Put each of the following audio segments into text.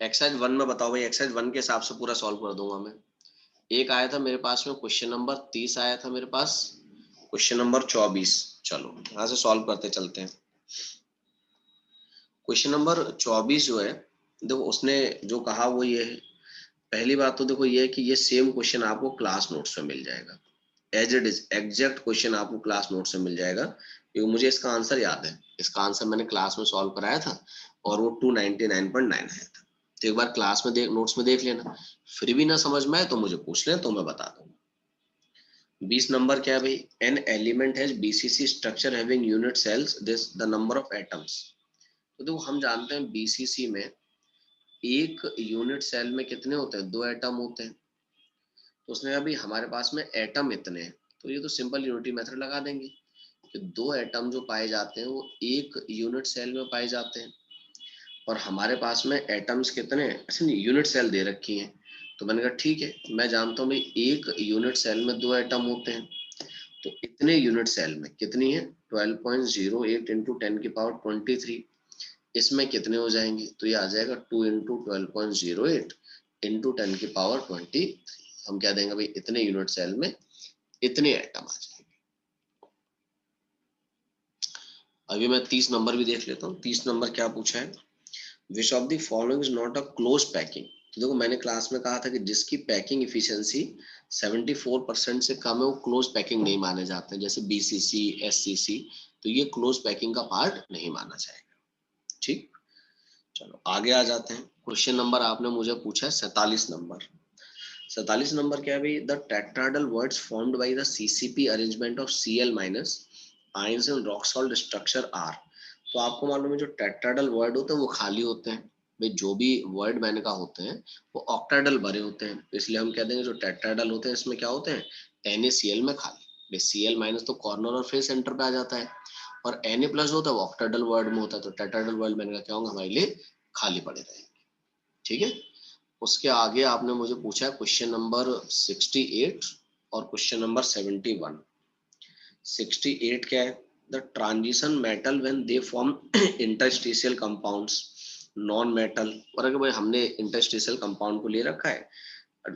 Exercise 1 में बताओ भाई, एक्सरसाइज 1 के हिसाब से पूरा सॉल्व कर दूंगा मैं। एक आया था मेरे पास में क्वेश्चन नंबर 30 आया था मेरे पास, क्वेश्चन नंबर 24। चलो यहाँ से सॉल्व करते चलते हैं। क्वेश्चन नंबर 24 जो है, देखो उसने जो कहा वो ये है। पहली बात तो देखो ये है कि ये सेम क्वेश्चन आपको क्लास नोट्स में मिल जाएगा, as it is exact question आपको क्लास नोट्स में मिल जाएगा, क्योंकि मुझे इसका आंसर याद है। इसका आंसर मैंने क्लास में सॉल्व कराया था और वो 299.9 आया था। तो एक बार क्लास में देख, नोट्स में देख लेना, फिर भी ना समझ में आए तो मुझे पूछ लें तो मैं बता दूंगा। 20 नंबर क्या है भाई, an element has BCC structure having unit cells, this the number of atoms. तो देखो हम जानते हैं बीसीसी में एक यूनिट सेल में कितने होते हैं, 2 एटम होते हैं। तो उसने कहा भाई हमारे पास में एटम इतने हैं, तो ये तो सिंपल यूनिटी मेथड लगा देंगे कि 2 एटम जो पाए जाते हैं वो एक यूनिट सेल में पाए जाते हैं। और हमारे पास में एटम्स कितने हैं, अच्छा नहीं यूनिट सेल दे रखी हैं। तो मैंने कहा ठीक है, मैं जानता हूँ भाई एक यूनिट सेल में 2 एटम होते हैं। तो इतने यूनिट सेल में कितनी है, 12.08 इंटू 10⁻23। इसमें कितने हो जाएंगे, तो ये आ जाएगा 2 इंटू 12.08 इंटू 10⁻23। हम क्या देंगे भाई, इतने यूनिट सेल में इतने आइटम आ जाएंगे। अभी मैं 30 नंबर भी देख लेता हूँ। 30 नंबर क्या पूछा है, which of the following is not a close packing. तो देखो मैंने क्लास में कहा था कि जिसकी पैकिंग इफिशियंसी 74% से कम है वो क्लोज पैकिंग नहीं माने जाते हैं, जैसे बीसीसी एससीसी। तो ये क्लोज पैकिंग का पार्ट नहीं माना जाएगा। ठीक, चलो आगे आ जाते हैं। क्वेश्चन नंबर आपने मुझे पूछा है 47 नंबर। 47 नंबर क्या है भाई, the tetrahedral voids formed by the CCP arrangement of Cl minus ions in rock salt structure are. तो आपको मालूम है जो टेट्राहेड्रल वर्ड होते हैं वो खाली होते हैं भाई, जो भी वर्ड मैंने कहा होते हैं वो ऑक्टाहेड्रल भरे होते हैं, तो इसलिए हम कह देंगे जो टेट्राहेड्रल होते हैं इसमें क्या होते हैं, NaCl में खाली भाई। Cl माइनस तो कॉर्नर और फेस सेंटर पे आ जाता है, और Na प्लस होता है वो ऑक्टाहेड्रल वर्ड में होता है। तो टेट्राहेड्रल वर्ड मैंने क्या होगा हमारे लिए खाली पड़े रहेंगे। ठीक है, उसके आगे आपने मुझे पूछा है क्वेश्चन नंबर 68 और क्वेश्चन नंबर 71। 68 क्या है, the transition metal when they form interstitial compounds non metal. और अगर भाई हमने इंटरस्टिशियल कंपाउंड को ले रखा है,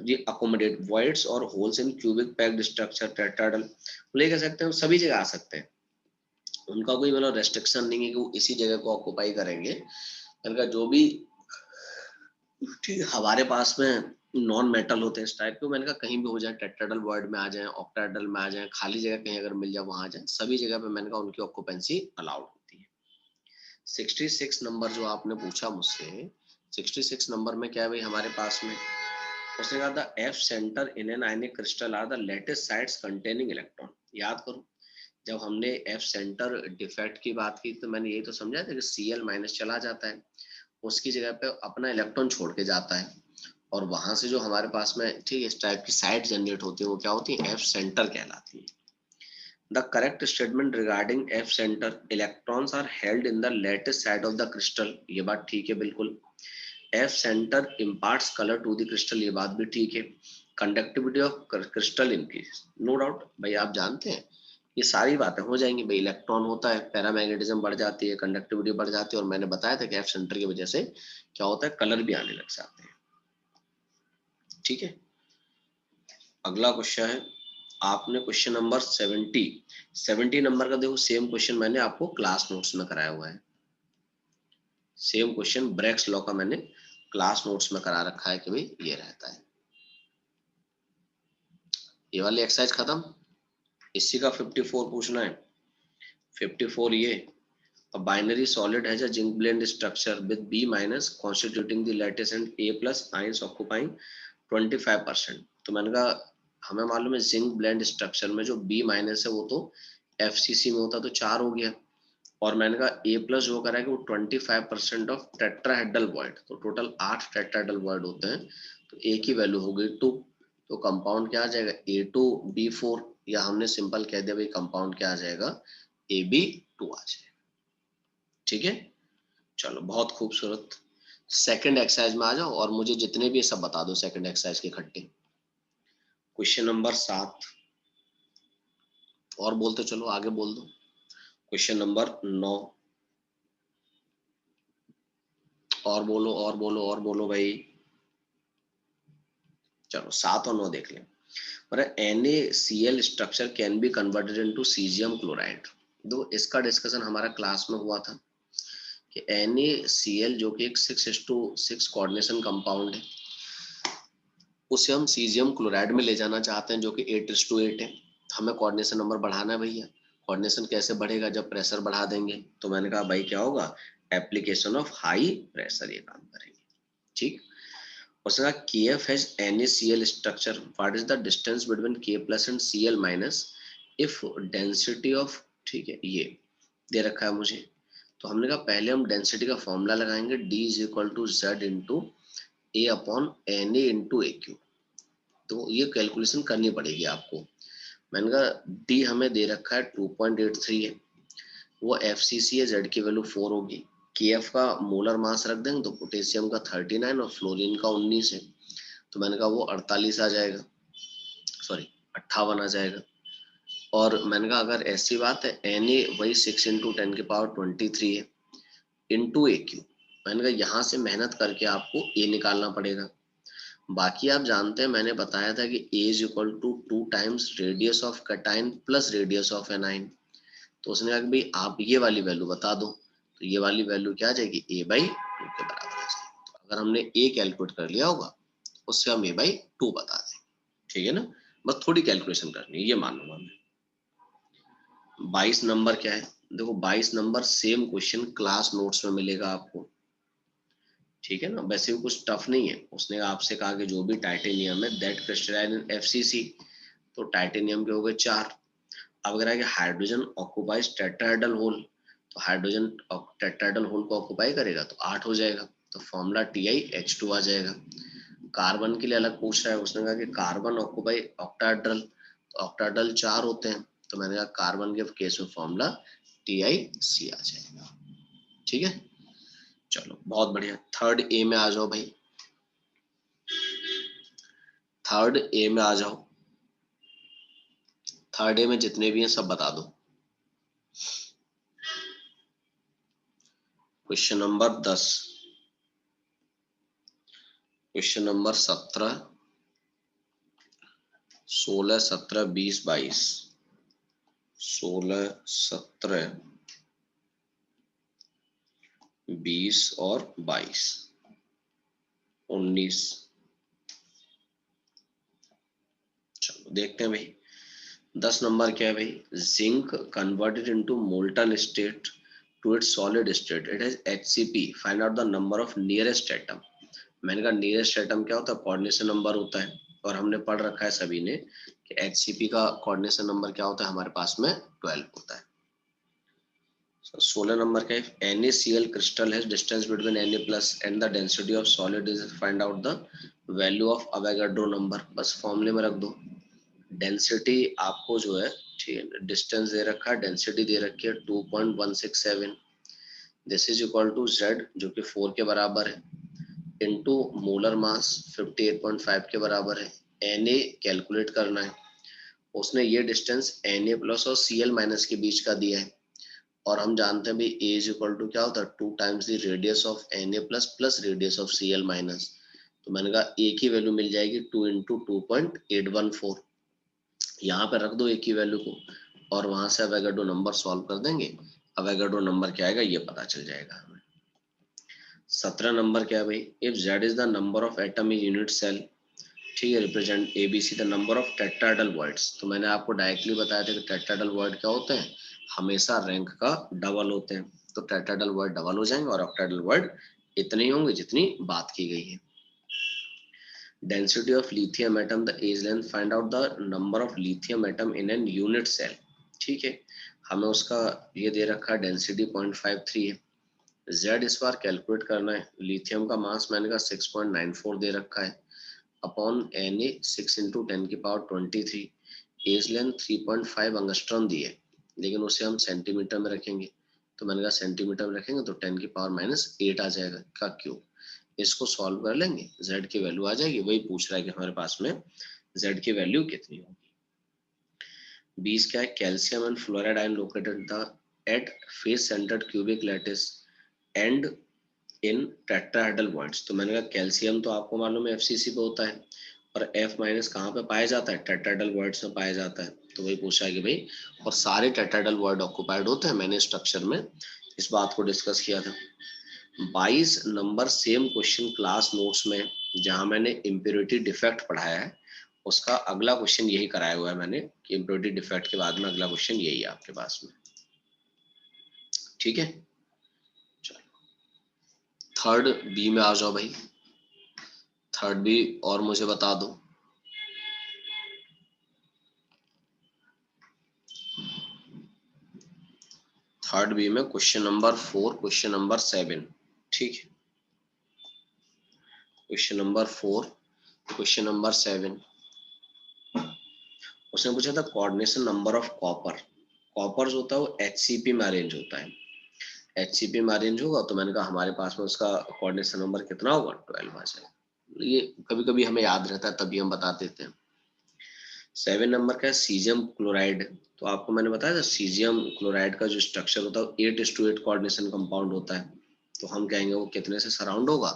ये अकोमोडेट वॉइड्स और holes in cubic packed structure tetrahedral, ले कह सकते हैं सभी जगह आ सकते हैं। उनका कोई मतलब रेस्ट्रिक्शन नहीं है कि वो इसी जगह को ऑक्युपाई करेंगे। उनका जो भी ठीक हमारे पास में नॉन मेटल होते हैं इस टाइप के, मैंने कहा कहीं भी हो जाए, टेट्राहेड्रल वर्ड में आ जाए, ऑक्टाहेड्रल में आ जाए, खाली जगह कहीं अगर मिल जाए वहां आ जाए, सभी जगह पे मैंने कहा उनकी ऑक्यूपेंसी अलाउड होती है। 66 नंबर जो आपने पूछा मुझसे, 66 नंबर में क्या है भाई हमारे पास में, उसने कहा था F centre in an ionic crystal are the lattice sites containing electron. याद करो जब हमने एफ सेंटर डिफेक्ट की बात की तो मैंने यही तो समझा था कि Cl माइनस चला जाता है, उसकी जगह पे अपना इलेक्ट्रॉन छोड़ के जाता है, और वहां से जो हमारे पास में ठीक इस टाइप की साइट जनरेट होती है वो क्या होती है, एफ सेंटर कहलाती है। The correct statement regarding F centre, electrons are held in the lattice site of the crystal, ये बात ठीक है बिल्कुल। F centre imparts colour to the crystal, ये बात भी ठीक है। Conductivity of crystal increase, no doubt भाई आप जानते हैं ये सारी बातें हो जाएंगी भाई। इलेक्ट्रॉन होता है, पैरामैग्नेटिज्म बढ़ जाती है, कंडक्टिविटी बढ़ जाती है, और मैंने बताया था कि एफ सेंटर की वजह से क्या होता है, कलर भी आने लग जाते हैं। ठीक है, अगला क्वेश्चन है आपने क्वेश्चन नंबर 70 नंबर का देखो, सेम क्वेश्चन मैंने आपको क्लास नोट्स में कराया हुआ है। सेम क्वेश्चन ब्रेक्स लॉ का मैंने क्लास नोट्स में करा रखा है कि भाई ये रहता है। ये वाली एक्सरसाइज खत्म, इसी का 54 पूछना है। 54 ये, a binary solid has a zinc blende structure with B minus constituting the lattice and A plus ions occupying 25%। तो मैंने कहा हमें मालूम है जिंक ब्लेंड स्ट्रक्चर में जो B माइनस है वो तो FCC में होता तो 4 हो गया, और मैंने कहा A प्लस वो करा है कि वो 25% ऑफ टेट्राहेड्रल वर्ड, तो टोटल 8 टेट्राहेड्रल वर्ड होते हैं, तो A की वैल्यू हो गई 2। तो कंपाउंड क्या आ जाएगा, A2B4, या हमने सिंपल कह दिया भाई कंपाउंड क्या आ जाएगा, AB2 आ जाएगा। ठीक है, चलो बहुत खूबसूरत। सेकंड एक्सरसाइज में आ जाओ और मुझे जितने भी सब बता दो सेकंड एक्सरसाइज के इकट्ठे। क्वेश्चन नंबर 7, और बोलते चलो आगे बोल दो। क्वेश्चन नंबर 9, और बोलो और बोलो और बोलो भाई। चलो 7 और 9 देख लें। पर NaCl structure can be converted into caesium chloride. दो इसका डिस्कशन हमारा क्लास में हुआ था कि NaCl जो कि एक 6:6 कोऑर्डिनेशन कंपाउंड है, उसे हम सीजियम क्लोराइड में ले जाना चाहते हैं जो कि 8:8 है। हमें कोऑर्डिनेशन नंबर बढ़ाना है भैया। कोऑर्डिनेशन कैसे बढ़ेगा? जब प्रेशर बढ़ा देंगे। तो मैंने कहा भाई क्या होगा? एप्लीकेशन ऑफ हाई प्रेशर ये काम करेंगे। ठीक। उसका Kf has NaCl structure. What is the distance between K plus and Cl minus if density of, ठीक है ये दे रखा है मुझे। तो हमने कहा पहले हम डेंसिटी का फॉर्मूला लगाएंगे, D is equal to Z into a upon Na into a cube. तो ये कैलकुलेशन करनी पड़ेगी आपको। मैंने कहा D हमें दे रखा है 2.83 है, वो FCC है, Z की वैल्यू 4 होगी। KF का मोलर मास रख देंगे तो पोटेशियम का 39 और फ्लोरीन का 19 है, तो मैंने कहा वो 48 आ जाएगा, सॉरी 58 आ जाएगा। और मैंने कहा अगर ऐसी बात है Na वही 6 इंटू 10⁻23 है इंटू ए क्यू। मैंने कहा यहाँ से मेहनत करके आपको ए निकालना पड़ेगा। बाकी आप जानते हैं मैंने बताया था कि A is equal to 2 times radius of cation plus radius of anion. तो उसने कहा कि भाई आप ये वाली वैल्यू बता दो, तो ये वाली वैल्यू क्या आ जाएगी? A/2 के बराबर आ जाएगी। तो अगर हमने ए कैलकुलेट कर लिया होगा उससे हम A/2 बता देंगे। ठीक है ना? बस थोड़ी कैलकुलेशन करनी है, ये मान लो हमने। 22 नंबर क्या है? देखो 22 number same question class notes में मिलेगा आपको। ठीक है ना? वैसे भी कुछ टफ नहीं है। उसने आपसे कहा कि जो भी टाइटेनियम है दैट क्रिस्टलाइन इन FCC, तो टाइटेनियम के हो गए 4। अब अगर है कि हाइड्रोजन ऑक्युपाइज टेट्राहेड्रल होल, तो हाइड्रोजन टेट्राहेड्रल होल को ऑक्युपाई करेगा तो 8 हो जाएगा, तो फॉर्मूला TiH2 आ जाएगा। कार्बन के लिए अलग पूछ रहा है, उसने कहा कि कार्बन ऑक्युपाई ऑक्टाहेड्रल, तो ऑक्टाहेड्रल 4 होते हैं, तो मैंने कहा कार्बन के केस में फॉर्मूला TiC आ जाएगा। ठीक है, चलो बहुत बढ़िया। थर्ड ए में आ जाओ भाई, थर्ड ए में आ जाओ। थर्ड ए में जितने भी हैं सब बता दो। क्वेश्चन नंबर 10, क्वेश्चन नंबर 17, 16, 17, 20, 22, 16, 17, 20 और 22, 19। चलो देखते हैं भाई। 10 नंबर क्या है भाई? Zinc converted into molten state to its solid state, it has HCP, find out the number of nearest atom. मैंने कहा नियरेस्ट एटम क्या होता है? कोऑर्डिनेशन नंबर होता है, और हमने पढ़ रखा है सभी ने कि HCP का कोऑर्डिनेशन नंबर क्या होता है हमारे पास में? 12 होता है। 16 नंबर का NaCl crystal has distance between Na plus and the density of solid is find out the value of Avogadro number। बस फॉर्मूले में रख दो। डेंसिटी आपको जो है, ठीक है, डिस्टेंस दे रखा है, डेंसिटी दे रखी है 2.167, this is equal to Z जो कि 4 के बराबर है इनटू मोलर मास 58.5 के बराबर है। Na कैलकुलेट करना है, उसने ये डिस्टेंस Na प्लस और Cl माइनस के बीच का दिया है, और हम जानते हैं भाई A इज इक्वल टू क्या होता है? 2 times the radius of Na plus plus radius of Cl minus. तो मैंने कहा A की वैल्यू मिल जाएगी 2 इंटू 2.814। यहाँ पे रख दो A की वैल्यू को, और वहां से अवोगाड्रो नंबर सॉल्व कर देंगे। अवोगाड्रो नंबर क्या आएगा ये पता चल जाएगा हमें। 17 नंबर क्या है भाई? If Z is the number of atom in unit cell, ठीक है, represent ABC the number of tetrahedral voids. तो मैंने आपको डायरेक्टली बताया था कि टेट्राहेड्रल वर्ड क्या होते हैं? हमेशा रैंक का डबल होते हैं। तो टेट्राहेड्रल वर्ड डबल हो जाएंगे और ऑक्टाहेड्रल वर्ड इतने ही होंगे जितनी बात की गई है। Density of lithium atom, the edge length, find out the number of lithium atom in an unit cell. ठीक है, हमें उसका ये दे रखा है डेंसिटी 0.53 है। Z इस बार कैलकुलेट करना है। लिथियम का मास मैंने कहा 6.94 दे रखा है upon Na 6 into 10⁻23, edge length 3.5 angstrom दी है, लेकिन उसे हम सेंटीमीटर में रखेंगे, तो मैंने कहा सेंटीमीटर में रखेंगे तो 10⁻⁸ आ जाएगा का क्यूब। इसको सॉल्व कर लेंगे, Z की वैल्यू आ जाएगी। वही पूछ रहा है कि हमारे पास में Z की वैल्यू कितनी होगी। 20 क्या है? Calcium and fluoride ion located the at face centred cubic lattice and in tetrahedral bonds. तो मैंने कहा कैल्शियम तो आपको मालूम है एफसीसी पे होता है, और F माइनस कहाँ पे पाया जाता है, टेट्राहेड्रल बॉन्ड्स में पाया जाता है। तो वही पूछा है कि भाई और सारे टेट्राहेड्रल बॉन्ड ऑक्युपाइड होते हैं। मैंने स्ट्रक्चर में इस बात को डिस्कस किया था। 22 number same question class notes में जहां मैंने इम्प्योरिटी डिफेक्ट पढ़ाया है, उसका अगला क्वेश्चन यही कराया हुआ है मैंने कि इम्प्योरिटी डिफेक्ट के बाद में अगला क्वेश्चन यही है आपके पास में। ठीक है, चलो थर्ड बी में आ जाओ भाई। थर्ड बी और मुझे बता दो। थर्ड बी में क्वेश्चन नंबर 4, क्वेश्चन नंबर 7। ठीक है, क्वेश्चन नंबर 4, क्वेश्चन नंबर 7। उसने पूछा था coordination number of copper. Copper जो होता है वो HCP में अरेंज होता है। HCP में अरेंज होगा तो मैंने कहा हमारे पास में उसका कोऑर्डिनेशन नंबर कितना होगा, 12 आ जाएगा। ये कभी कभी हमें याद रहता है तभी हम बता देते हैं। 7 नंबर का है सीजियम क्लोराइड। तो आपको मैंने बताया था सीजियम क्लोराइड का जो स्ट्रक्चर होता है 8:8 कोऑर्डिनेशन कंपाउंड होता है। तो हम कहेंगे वो कितने से सराउंड होगा,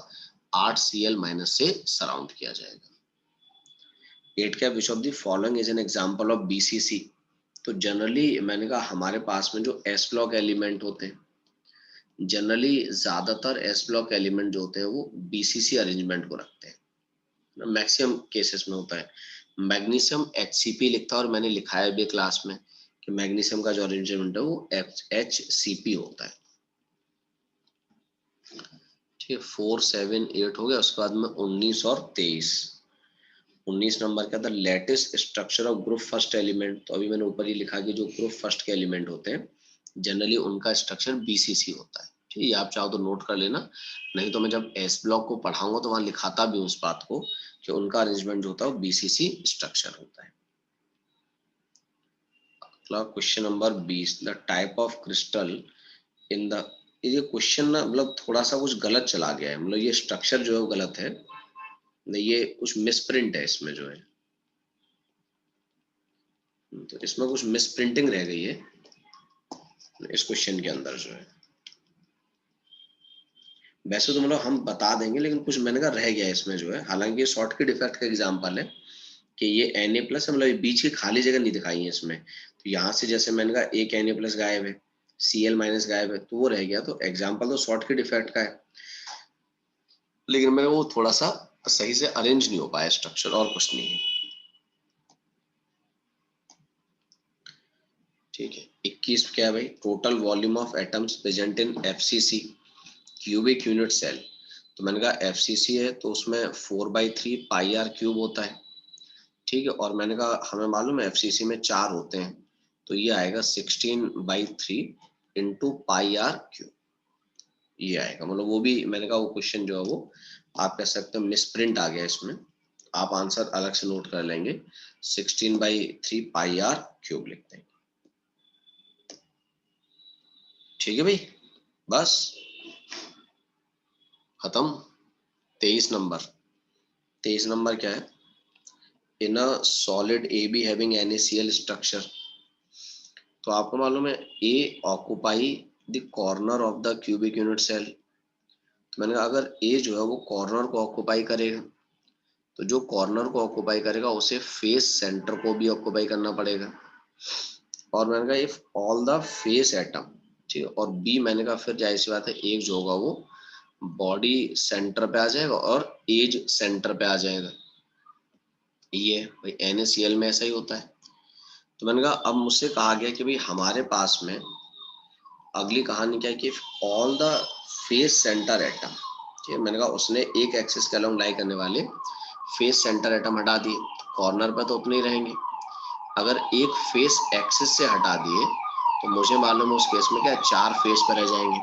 8Cl माइनस से सराउंड किया जाएगा। 8 क्या, which of the following is an example of BCC। तो जनरली मैंने कहा हमारे पास में जो S ब्लॉक एलिमेंट होते हैं, जनरली ज्यादातर S ब्लॉक एलिमेंट जो होते हैं वो BCC अरेंजमेंट को रखते हैं, मैक्सिमम केसेस में होता है। मैग्नीशियम HCP लिखता है, और मैंने लिखा है भी क्लास में कि मैग्नीशियम का जो अरेंजमेंट है वो HCP होता है। ठीक है, 4, 7, 8 हो गया। उसके बाद में 19 और 23। 19 नंबर क्या था, latest structure of group first element. तो अभी मैंने ऊपर ही लिखा कि जो ग्रुप फर्स्ट के एलिमेंट होते हैं जनरली उनका स्ट्रक्चर BCC होता है। ठीक है, आप चाहो तो नोट कर लेना, नहीं तो मैं जब S ब्लॉक को पढ़ाऊंगा तो वहां लिखाता भी उस बात को कि उनका अरेंजमेंट जो होता है वो BCC स्ट्रक्चर होता है। Question number 20, the type of crystal in the. ये क्वेश्चन ना मतलब थोड़ा सा कुछ गलत चला गया है, मतलब ये स्ट्रक्चर जो है वो गलत है, नहीं ये कुछ मिसप्रिंट है इसमें जो है, तो इसमें कुछ मिसप्रिंटिंग रह गई है इस क्वेश्चन के अंदर जो है। वैसे तो मतलब हम बता देंगे लेकिन कुछ मैंने कहा रह गया इसमें जो है, हालांकि ये शॉर्टकट इफेक्ट का एग्जांपल है कि ये Na+ मतलब ये बीच की खाली जगह नहीं दिखाई है इसमें। तो यहाँ से जैसे मैंने कहा एक Na+ गायब है, Cl- गायब है, तो वो रह गया। तो एग्जाम्पल तो शॉर्टकट इफेक्ट का है, लेकिन मेरे वो थोड़ा सा सही से अरेंज नहीं हो पाया स्ट्रक्चर, और कुछ नहीं है। ठीक है, 21 क्या है भाई, total volume of atoms present in FCC cubic unit cell. तो मैंने कहा FCC है तो उसमें 4/3 πr³ होता है। ठीक है, और मैंने कहा हमें मालूम है FCC में 4 होते हैं, तो ये आएगा 16/3 इंटू πr³। ये आएगा, मतलब वो भी मैंने कहा वो क्वेश्चन जो है वो आप कह सकते हो मिसप्रिंट आ गया इसमें, आप आंसर अलग से नोट कर लेंगे, 16/3 πr³ लिखते हैं। ठीक है भाई, बस खत्म। 23 नंबर, 23 नंबर क्या है, in a solid AB having NaCl structure. तो आपको मालूम है A occupy the corner of the cubic unit cell. तो मैंने कहा अगर A जो है वो कॉर्नर को ऑक्यूपाई करेगा, तो जो कॉर्नर को ऑक्यूपाई करेगा उसे फेस सेंटर को भी ऑक्यूपाई करना पड़ेगा। और मैंने कहा if all the face atom, ठीक है, और B मैंने कहा फिर जाहिर सी बात है एक जो होगा वो बॉडी सेंटर पे आ जाएगा और एज सेंटर पे आ जाएगा। ये भाई NaCl में ऐसा ही होता है। तो मैंने कहा अब मुझसे कहा गया कि भाई हमारे पास में अगली कहानी क्या है कि all the face centre atom, ठीक है, मैंने कहा उसने एक एक्सिस के अलोंग लाई करने वाले फेस सेंटर एटम हटा दिए, कॉर्नर पर तो उतने ही रहेंगे। अगर एक फेस एक्सिस से हटा दिए तो मुझे मालूम है उस केस में क्या 4 फेस पर रह जाएंगे।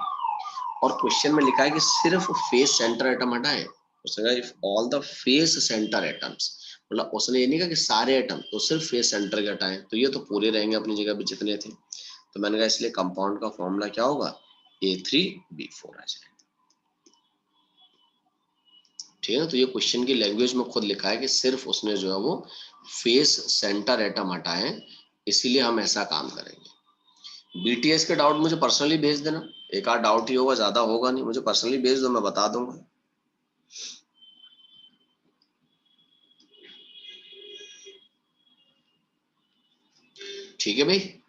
और क्वेश्चन में लिखा है कि सिर्फ फेस सेंटर एटम हटाएं। उसने कहा if all the face centre atoms, मतलब उसने ये नहीं कहा कि सारे एटम, तो सिर्फ फेस सेंटर के हटाएं, तो ये तो पूरे रहेंगे अपनी जगह पे जितने थे। तो मैंने कहा इसलिए कंपाउंड का फॉर्मूला क्या होगा, A3B4 आ जाएगा। ठीक है ना, तो ये क्वेश्चन की लैंग्वेज में खुद लिखा है कि सिर्फ उसने जो है वो फेस सेंटर एटम हटाए, इसीलिए हम ऐसा काम करेंगे। बीटीएस के डाउट मुझे पर्सनली भेज देना, एक आध डाउट ही होगा, ज्यादा होगा नहीं, मुझे पर्सनली भेज दो, मैं बता दूंगा। ठीक है भाई।